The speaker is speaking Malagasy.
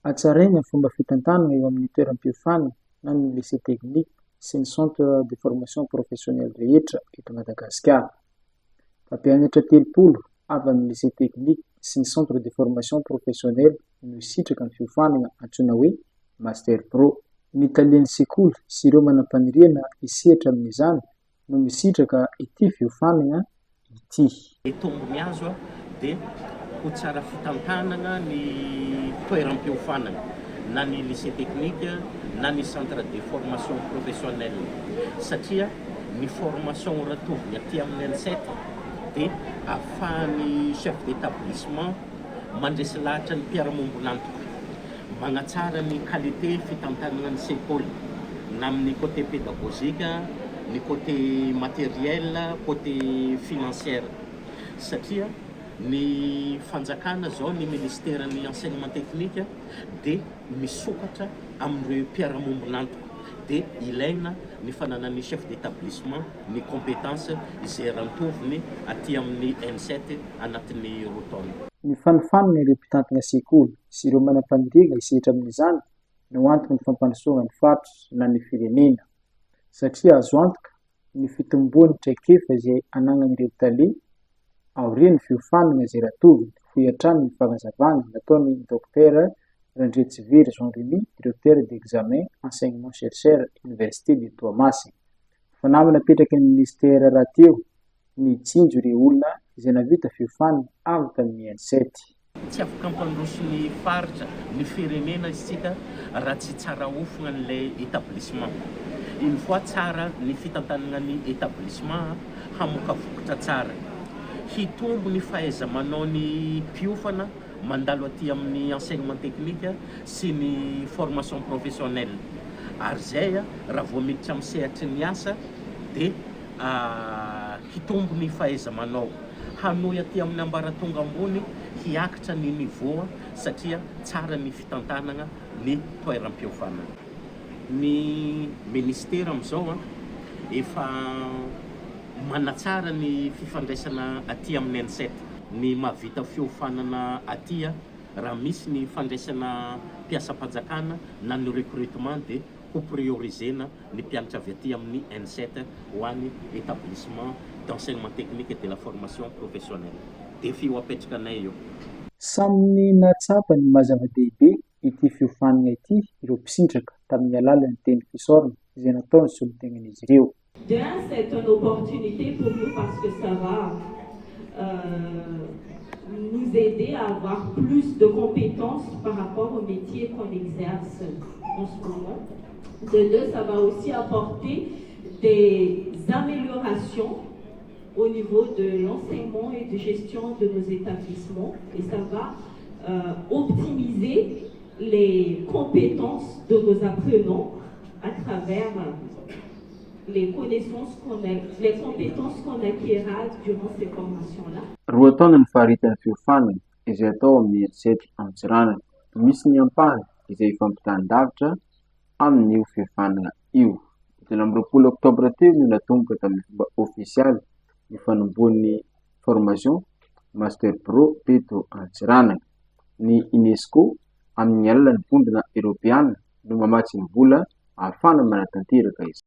Hatsaraina ny fomba fitantanana eo amin'ny toeram-piofanana na ny lycée technique sy ny centre de formation professionnelle rehetra eto Madagasikara. Mpampianatra 30 avy amin'ny lycée technique sy ny centre de formation professionnelle no sitraka ny fiofanana antsoina hoe Master Pro. Ny talian'ny sekoly sy ireo manam-paniriana hisehatra amin'izany no misitraka ity fiofanana ity. Tombony azo dia ho tsara fitantanana ny toeram-piofanana na ny lycée technique na ny centre de formation professionnelle satria ny formation ratoviny aty amin'ny N7 dia ahafahan'ny chef d'établissement mandresy lahatra ny mpiara-mombon'antoka, magnatsara ny qualité fitantanana ny sekoly na amin'ny côté pédagogique, ny côté matériel, côté financière satria ny fanjakana zao ny ministèren'ny enseignement technique dia misokatra amin'ireo mpiara-mombon'antoka dia ilaina ny fananan'ny chef d'établissement ny compétence izay rantoviny aty amin'ny N7 anatin'ny roa taona. Ny fanofanana ireo mpitantana sekoly sy ireo manam-paniriana hisehatra amin'izany no antoky ny fampandrosoana ny faritra na ny firenena satria azo antoka ny fitomboan'ny traikefa izay ananan'ireo tale aorian'ny fiofanana izay ratoviny ho hiatrany ny fanazavana nataony Dr Randretsivera Jean-Remy, directeur d'examen enseignement chercheur université de Toamasina. Fa namana petraky ny ministère raha teo ny tsinjo ireo olona izay navita fiofanana avy tamin'ny N7. Tsy afaka ampandroso ny faritra ny firenena isika raha tsy tsara ofona an'ilay établissement. Une fois tsara ny fitantanana ny établissement hamoaka vokatra tsara, hitombo ny fahaiza-manao ny mpiofana mandalo aty amin'ny enseignement technique sy ny formation professionnelle. Ary zay raha vao miditra amin'ny sehatry ny asa dia hitombo ny fahaiza-manao, hanoy aty amin'ny ambaratonga ambony hiakatra ny niveau satria tsara ny fitantanana ny toeram-piofanana. Ny ministère amin'izao efa manatsara ny fifandraisana aty amin'ny N7, ny mahavita fiofanana aty raha misy ny fandraisana mpiasa-panjakana na ny recrutement dia ho priorisena ny mpianatra avy aty amin'ny N7 ho an'ny établissement d'enseignement technique et de la formation professionnelle. Defi ho apetraka anay eo. Samy natsapa ny mazava-dehibe ity fiofanana ity ireo mpisindraka tamin'ny alalan'ny teny fisaorana izay nataony solotenan'izy ireo. C'est une opportunité pour nous parce que ça va nous aider à avoir plus de compétences par rapport au métier qu'on exerce en ce moment. De deux, ça va aussi apporter des améliorations au niveau de l'enseignement et de gestion de nos établissements et ça va optimiser les compétences de nos apprenants à travers les connaissances les compétences qu'on acquérera durant ces formations-là. Roa taona ny faharitan'ny fiofanana izay atao amin'ny N7 Antsiranana. Misy ny ampahany izay fampitandavitra amin'io fiofanana io. Dimy amby roapolo oktobra teo no natomboka tamin'ny fomba ofisialy ny fanomboan'ny formation Master Pro teto Antsiranana. Ny UNESCO amin'ny alalan'ny vondrona Europeana no mamatsy ny vola ahafahana manatanteraka izy.